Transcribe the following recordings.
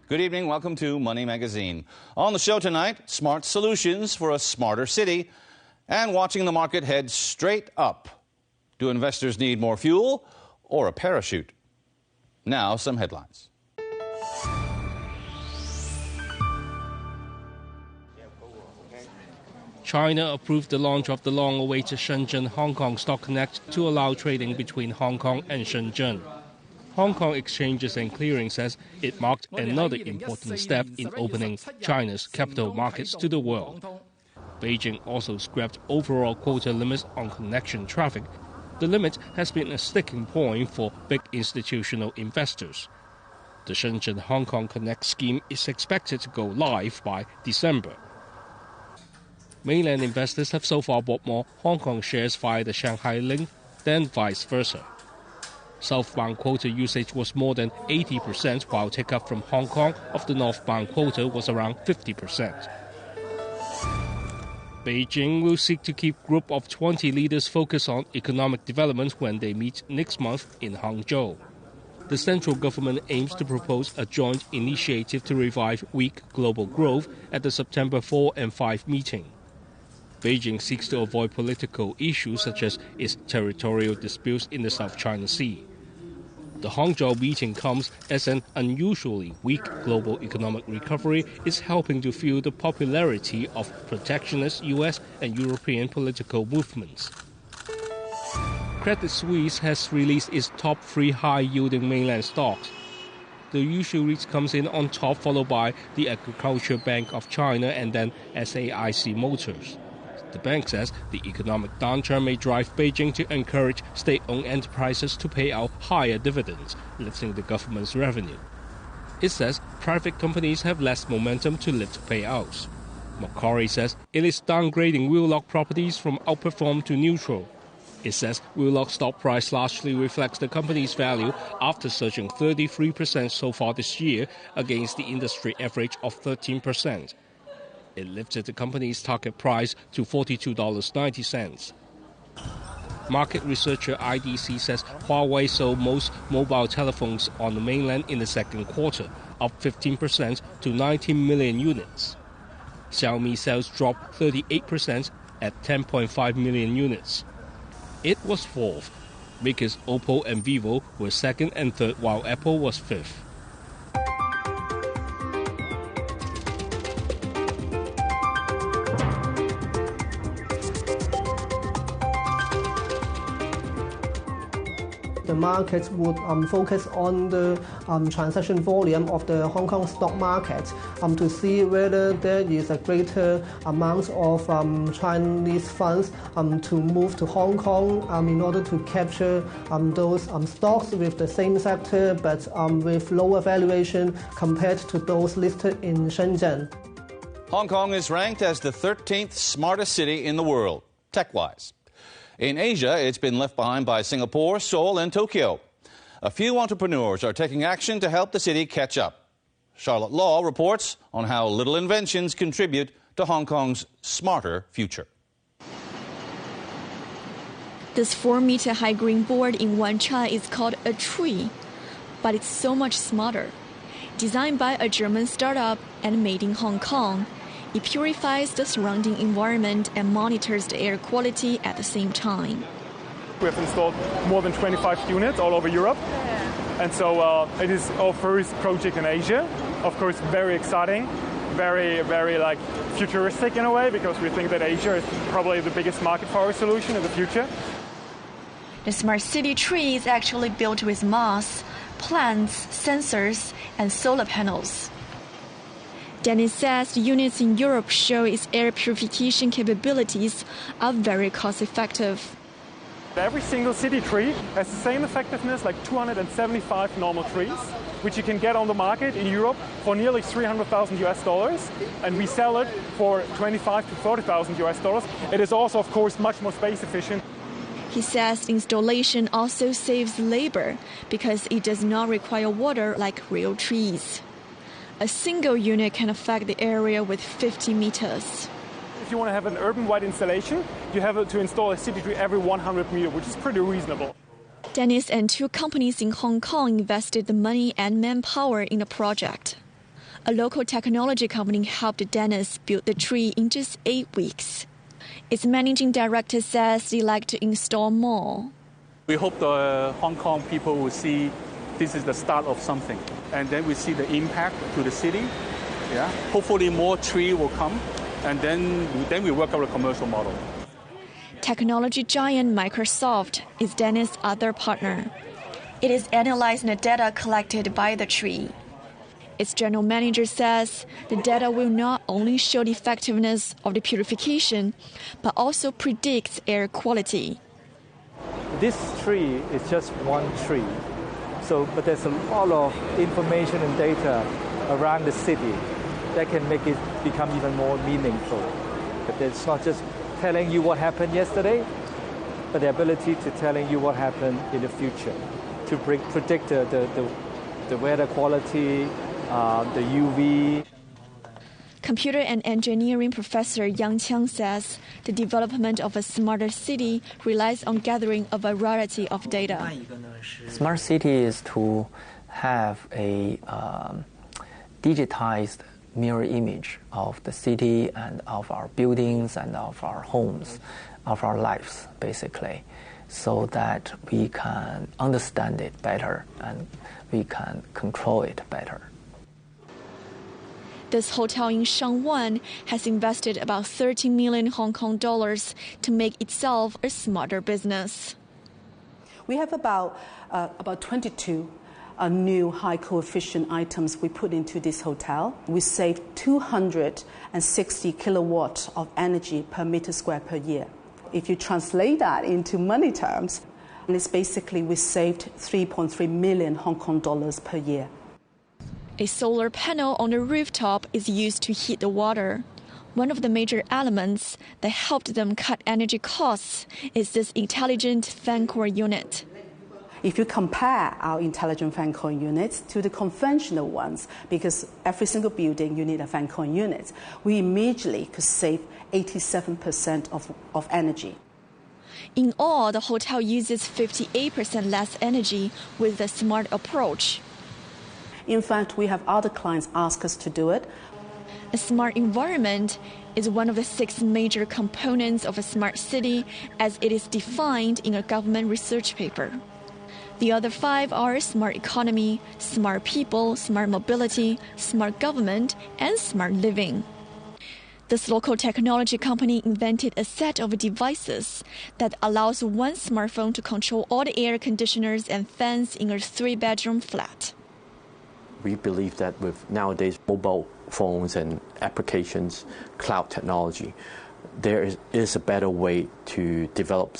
Good evening. Welcome to Money Magazine. On the show tonight, smart solutions for a smarter city and watching the market head straight up. Do investors need more fuel or a parachute? Now, some headlines. China approved the launch of the long-awaited Shenzhen-Hong Kong Stock Connect to allow trading between Hong Kong and Shenzhen. Hong Kong Exchanges and Clearing says it marked another important step in opening China's capital markets to the world. Beijing also scrapped overall quota limits on connection traffic. The limit has been a sticking point for big institutional investors. The Shenzhen-Hong Kong Connect scheme is expected to go live by December. Mainland investors have so far bought more Hong Kong shares via the Shanghai link than vice versa. Southbound quota usage was more than 80%, while take-up from Hong Kong of the northbound quota was around 50%. Beijing will seek to keep group of 20 leaders focused on economic development when they meet next month in Hangzhou. The central government aims to propose a joint initiative to revive weak global growth at the September 4 and 5 meeting. Beijing seeks to avoid political issues such as its territorial disputes in the South China Sea. The Hangzhou meeting comes as an unusually weak global economic recovery is helping to fuel the popularity of protectionist U.S. and European political movements. Credit Suisse has released its top 3 high-yielding mainland stocks. The usual REIT comes in on top, followed by the Agricultural Bank of China and then SAIC Motors. The bank says the economic downturn may drive Beijing to encourage state-owned enterprises to pay out higher dividends, lifting the government's revenue. It says private companies have less momentum to lift payouts. Macquarie says it is downgrading Wheelock Properties from outperform to neutral. It says Wheelock stock price largely reflects the company's value after surging 33% so far this year against the industry average of 13%. It lifted the company's target price to $42.90. Market researcher IDC says Huawei sold most mobile telephones on the mainland in the second quarter, up 15% to 19 million units. Xiaomi sales dropped 38% at 10.5 million units. It was fourth, because Oppo and Vivo were second and third, while Apple was fifth. The market would focus on the transaction volume of the Hong Kong stock market to see whether there is a greater amount of Chinese funds to move to Hong Kong in order to capture those stocks with the same sector but with lower valuation compared to those listed in Shenzhen. Hong Kong is ranked as the 13th smartest city in the world, tech-wise. In Asia, it's been left behind by Singapore, Seoul, and Tokyo. A few entrepreneurs are taking action to help the city catch up. Charlotte Law reports on how little inventions contribute to Hong Kong's smarter future. This 4-meter-high green board in Wan Chai is called a tree, but it's so much smarter. Designed by a German startup and made in Hong Kong, it purifies the surrounding environment and monitors the air quality at the same time. We have installed more than 25 units all over Europe. And so it is our first project in Asia. Of course, very exciting, very futuristic in a way, because we think that Asia is probably the biggest market for our solution in the future. The smart city tree is actually built with moss, plants, sensors, and solar panels. Dennis says the units in Europe show its air purification capabilities are very cost-effective. Every single city tree has the same effectiveness like 275 normal trees, which you can get on the market in Europe for nearly $300,000, and we sell it for $25,000 to $40,000. It is also, of course, much more space efficient. He says installation also saves labor because it does not require water like real trees. A single unit can affect the area with 50 meters. If you want to have an urban-wide installation, you have to install a city tree every 100 meters, which is pretty reasonable. Dennis and 2 companies in Hong Kong invested the money and manpower in the project. A local technology company helped Dennis build the tree in just 8 weeks. Its managing director says they like to install more. We hope the Hong Kong people will see this is the start of something, and then we see the impact to the city. Yeah, hopefully more tree will come, and then we work out a commercial model. Technology giant Microsoft is Dennis' other partner. It is analyzing the data collected by the tree. Its general manager says the data will not only show the effectiveness of the purification, but also predicts air quality. This tree is just one tree, but there's a lot of information and data around the city that can make it become even more meaningful. But it's not just telling you what happened yesterday, but the ability to telling you what happened in the future, to predict the weather quality, the UV. Computer and engineering professor Yang Qiang says the development of a smarter city relies on gathering a variety of data. Smart city is to have a digitized mirror image of the city and of our buildings and of our homes, of our lives, basically, so that we can understand it better and we can control it better. This hotel in Shangwan has invested about 30 million Hong Kong dollars to make itself a smarter business. We have about 22 new high coefficient items we put into this hotel. We saved 260 kilowatts of energy per meter square per year. If you translate that into money terms, it's basically we saved 3.3 million Hong Kong dollars per year. A solar panel on the rooftop is used to heat the water. One of the major elements that helped them cut energy costs is this intelligent fan core unit. If you compare our intelligent fan coil units to the conventional ones, because every single building you need a fan coil unit, we immediately could save 87% of energy. In all, the hotel uses 58% less energy with the smart approach. In fact, we have other clients ask us to do it. A smart environment is one of the 6 major components of a smart city as it is defined in a government research paper. The other 5 are smart economy, smart people, smart mobility, smart government, and smart living. This local technology company invented a set of devices that allows one smartphone to control all the air conditioners and fans in a 3-bedroom flat. We believe that with nowadays mobile phones and applications, cloud technology, there is a better way to develop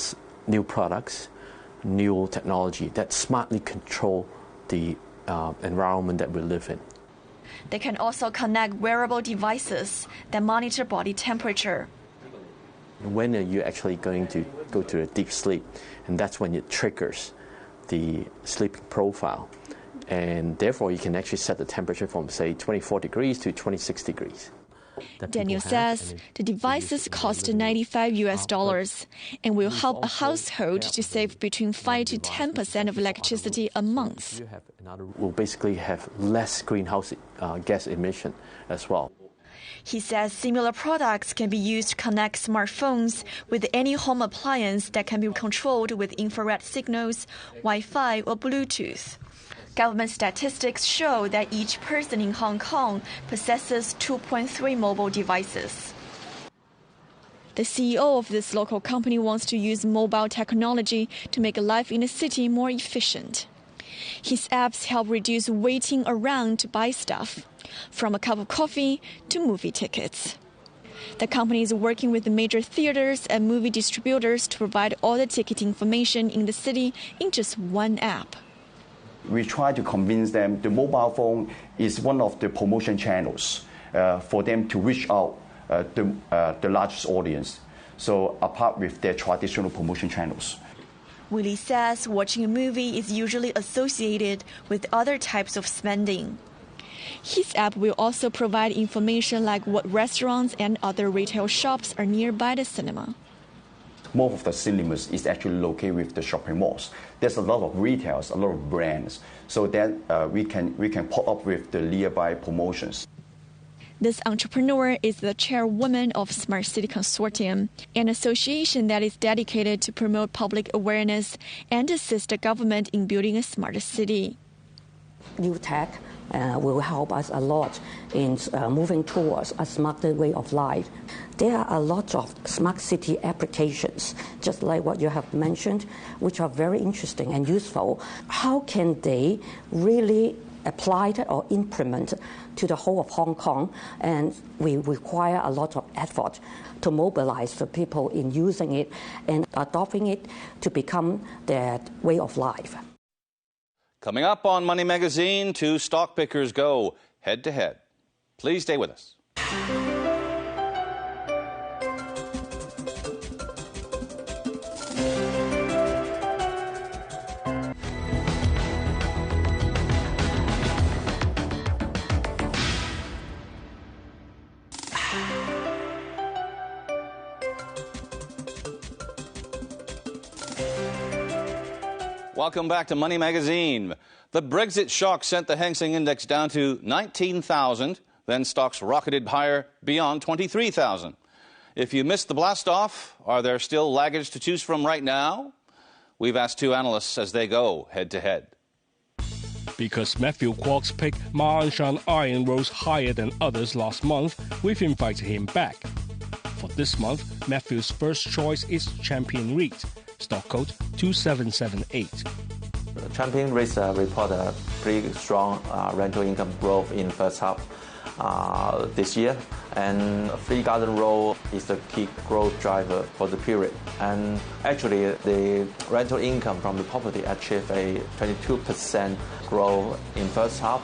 new products, new technology that smartly control the environment that we live in. They can also connect wearable devices that monitor body temperature. When are you actually going to go to a deep sleep? And that's when it triggers the sleeping profile. And therefore, you can actually set the temperature from, say, 24 degrees to 26 degrees. Daniel says the devices cost $95 and will help a household to save between 5 to 10% of electricity a month. We'll basically have less greenhouse gas emission as well. He says similar products can be used to connect smartphones with any home appliance that can be controlled with infrared signals, Wi-Fi, or Bluetooth. Government statistics show that each person in Hong Kong possesses 2.3 mobile devices. The CEO of this local company wants to use mobile technology to make life in the city more efficient. His apps help reduce waiting around to buy stuff, from a cup of coffee to movie tickets. The company is working with the major theaters and movie distributors to provide all the ticket information in the city in just one app. We try to convince them the mobile phone is one of the promotion channels for them to reach out the largest audience. So apart with their traditional promotion channels. Willie says watching a movie is usually associated with other types of spending. His app will also provide information like what restaurants and other retail shops are nearby the cinema. most of the cinemas is actually located with the shopping malls. There's a lot of retailers, a lot of brands, so that we can pop up with the nearby promotions. This entrepreneur is the chairwoman of Smart City Consortium, an association that is dedicated to promote public awareness and assist the government in building a smarter city. New tech will help us a lot in moving towards a smarter way of life. There are a lot of smart city applications, just like what you have mentioned, which are very interesting and useful. How can they really apply it or implement to the whole of Hong Kong? And we require a lot of effort to mobilize the people in using it and adopting it to become their way of life. Coming up on Money Magazine, two stock pickers go head-to-head. Please stay with us. Welcome back to Money Magazine. The Brexit shock sent the Hang Seng Index down to 19,000. Then stocks rocketed higher beyond 23,000. If you missed the blast-off, are there still laggards to choose from right now? We've asked two analysts as they go head-to-head. Because Matthew Kwok's pick Ma Anshan Iron rose higher than others last month, we've invited him back. For this month, Matthew's first choice is Champion REIT, stock code 2778. Champion REIT reported a pretty strong rental income growth in first half this year, and Free Garden Road is the key growth driver for the period. And actually, the rental income from the property achieved a 22% growth in first half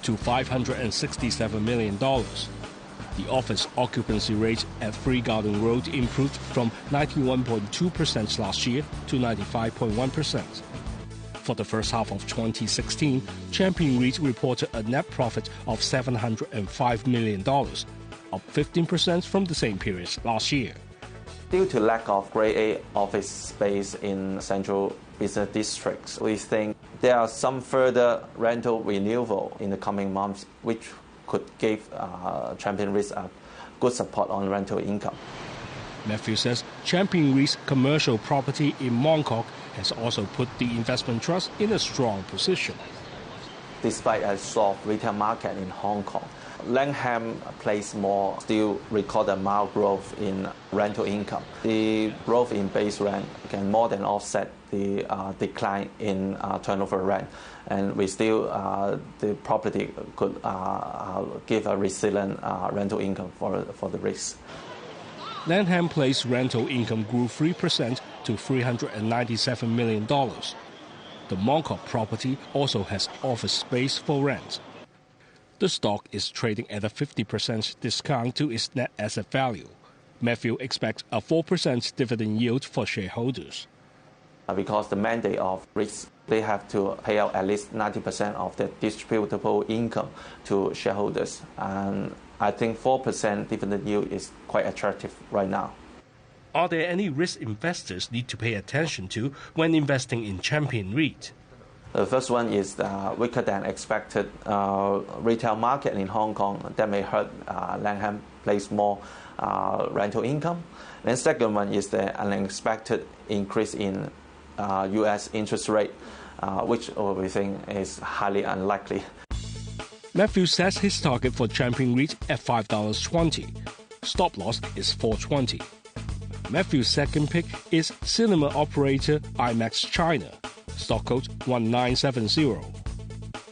to $567 million. The office occupancy rate at Free Garden Road improved from 91.2% last year to 95.1%. For the first half of 2016, Champion REIT reported a net profit of $705 million, up 15% from the same period last year. Due to lack of Grade A office space in central business districts, we think there are some further rental renewal in the coming months, which could give Champion REIT a good support on rental income. Matthew says Champion REIT's commercial property in Mong Kok has also put the investment trust in a strong position. Despite a soft retail market in Hong Kong, Langham Place Mall still recorded mild growth in rental income. The growth in base rent can more than offset the decline in turnover rent, and we still the property could give a resilient rental income for the REITs. Langham Place rental income grew 3% to $397 million. The Mong Kok property also has office space for rent. The stock is trading at a 50% discount to its net asset value. Matthew expects a 4% dividend yield for shareholders. Because the mandate of REITs, they have to pay out at least 90% of the distributable income to shareholders. And I think 4% dividend yield is quite attractive right now. Are there any risk investors need to pay attention to when investing in Champion REIT? The first one is the weaker than expected retail market in Hong Kong that may hurt Langham Place Mall rental income. Then second one is the unexpected increase in U.S. interest rate, which we think is highly unlikely. Matthew sets his target for Champion REIT at $5.20. Stop loss is $4.20. Matthew's second pick is cinema operator IMAX China, stock code 1970.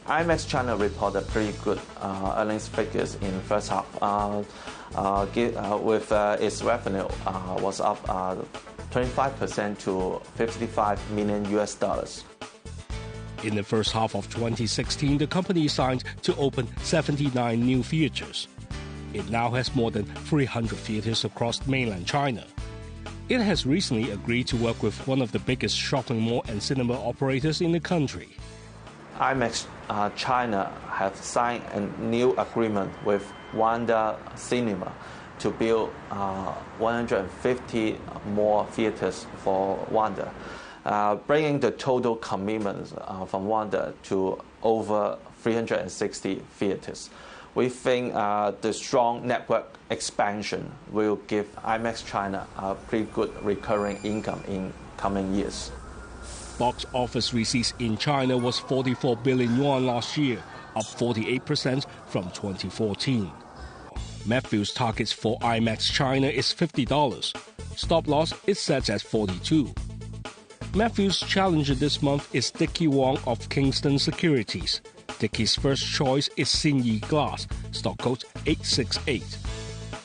IMAX China reported pretty good earnings figures in first half. With its revenue was up 25% to $55 million. In the first half of 2016, the company signed to open 79 new theaters. It now has more than 300 theaters across mainland China. It has recently agreed to work with one of the biggest shopping mall and cinema operators in the country. IMAX China have signed a new agreement with Wanda Cinema to build 150 more theaters for Wanda, bringing the total commitments from Wanda to over 360 theaters. We think the strong network expansion will give IMAX China a pretty good recurring income in coming years. Box office receipts in China was 44 billion yuan last year, up 48% from 2014. Matthew's targets for IMAX China is $50. Stop loss is set at 42. Matthew's challenger this month is Dickie Wong of Kingston Securities. Dickie's first choice is Xinyi Glass, stock code 868.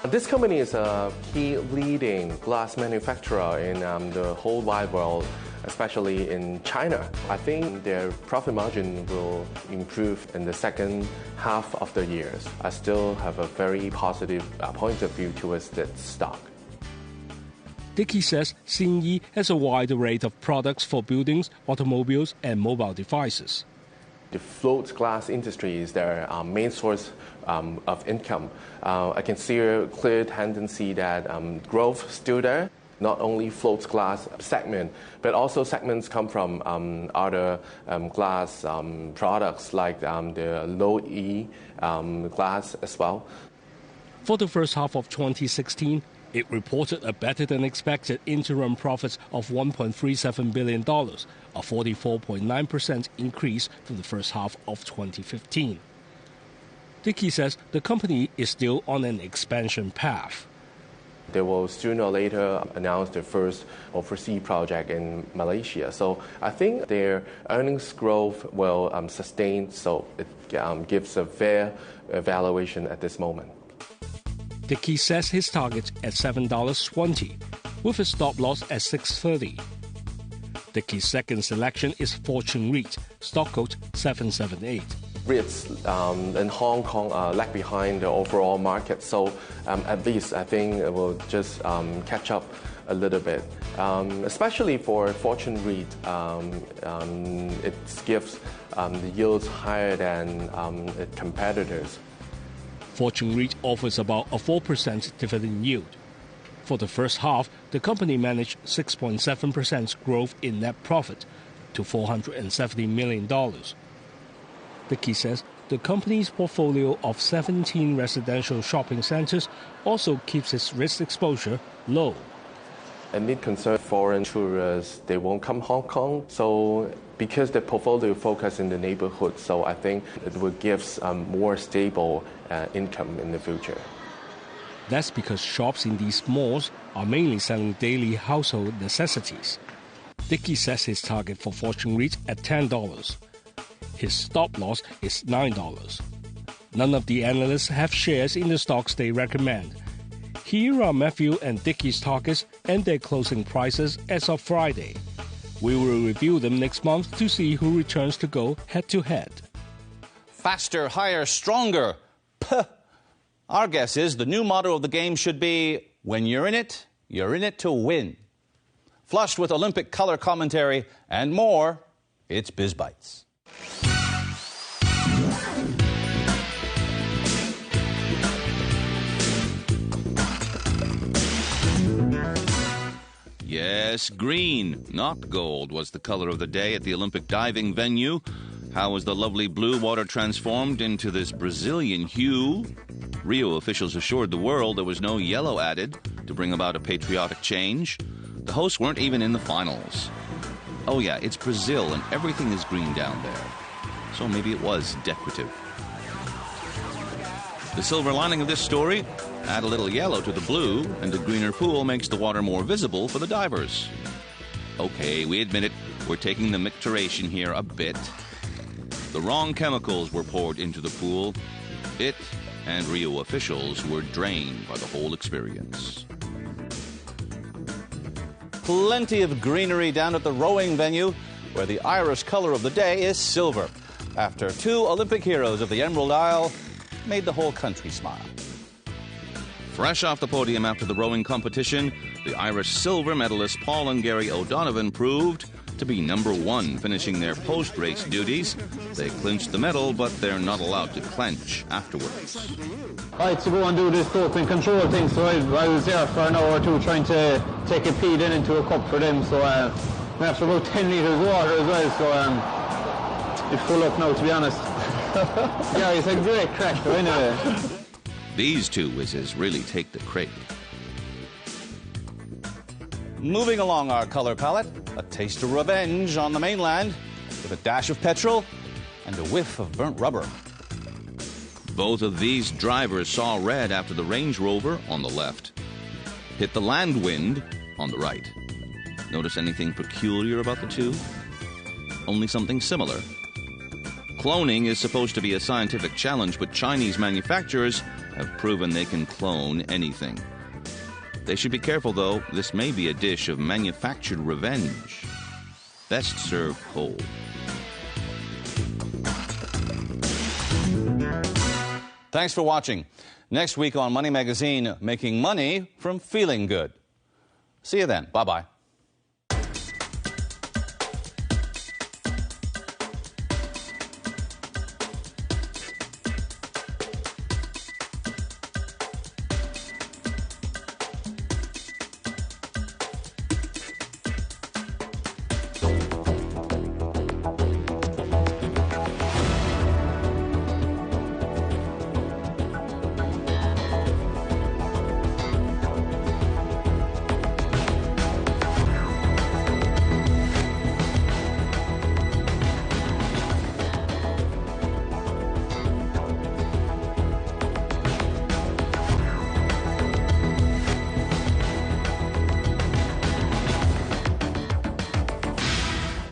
This company is a key leading glass manufacturer in the whole wide world, especially in China. I think their profit margin will improve in the second half of the year. I still have a very positive point of view towards that stock. Dickie says Xinyi has a wide array of products for buildings, automobiles, and mobile devices. The float glass industry is their main source of income. I can see a clear tendency that growth is still there. Not only float glass segment, but also segments come from other glass products like the low E glass as well. For the first half of 2016, it reported a better-than-expected interim profit of $1.37 billion, a 44.9% increase from the first half of 2015. Dickie says the company is still on an expansion path. They will sooner or later announce their first overseas project in Malaysia. So I think their earnings growth will sustain, so it gives a fair valuation at this moment. Dickie sets his target at $7.20, with a stop loss at $6.30. Dickie's second selection is Fortune REIT, stock code 778. REITs in Hong Kong lag behind the overall market, so at least I think it will just catch up a little bit. Especially for Fortune REIT, it gives the yields higher than its competitors. Fortune REIT offers about a 4% dividend yield. For the first half, the company managed 6.7% growth in net profit to $470 million. Dickie says the company's portfolio of 17 residential shopping centers also keeps its risk exposure low. Amid concern foreign tourists, they won't come Hong Kong. So because the portfolio focus in the neighborhood, so I think it will give more stable income in the future. That's because shops in these malls are mainly selling daily household necessities. Dickie sets his target for Fortune REIT at $10. His stop loss is $9. None of the analysts have shares in the stocks they recommend. Here are Matthew and Dickie's targets and their closing prices as of Friday. We will review them next month to see who returns to go head-to-head. Faster, higher, stronger. Puh. Our guess is the new motto of the game should be, when you're in it to win. Flushed with Olympic color commentary and more, it's BizBytes. Yes, green, not gold, was the color of the day at the Olympic diving venue. How was the lovely blue water transformed into this Brazilian hue? Rio officials assured the world there was no yellow added to bring about a patriotic change. The hosts weren't even in the finals. Oh yeah, it's Brazil and everything is green down there. So maybe it was decorative. The silver lining of this story, add a little yellow to the blue, and the greener pool makes the water more visible for the divers. Okay, we admit it, we're taking the micturation here a bit. The wrong chemicals were poured into the pool. It and Rio officials were drained by the whole experience. Plenty of greenery down at the rowing venue, where the Irish color of the day is silver, after two Olympic heroes of the Emerald Isle made the whole country smile. Fresh off the podium after the rowing competition, the Irish silver medalists Paul and Gary O'Donovan proved to be #1, finishing their post-race duties. They clinched the medal, but they're not allowed to clench afterwards. I had to go and do this doping control thing, so I was there for an hour or two trying to take a pee then into a cup for them. So after about 10 litres of water as well, so it's full up now, to be honest. Yeah, it's a great crack though, anyway. These two whizzes really take the cake. Moving along our color palette, a taste of revenge on the mainland with a dash of petrol and a whiff of burnt rubber. Both of these drivers saw red after the Range Rover on the left hit the Landwind on the right. Notice anything peculiar about the two? Only something similar. Cloning is supposed to be a scientific challenge, but Chinese manufacturers have proven they can clone anything. They should be careful, though. This may be a dish of manufactured revenge. Best served whole. Thanks for watching. Next week on Money Magazine, making money from feeling good. See you then. Bye-bye.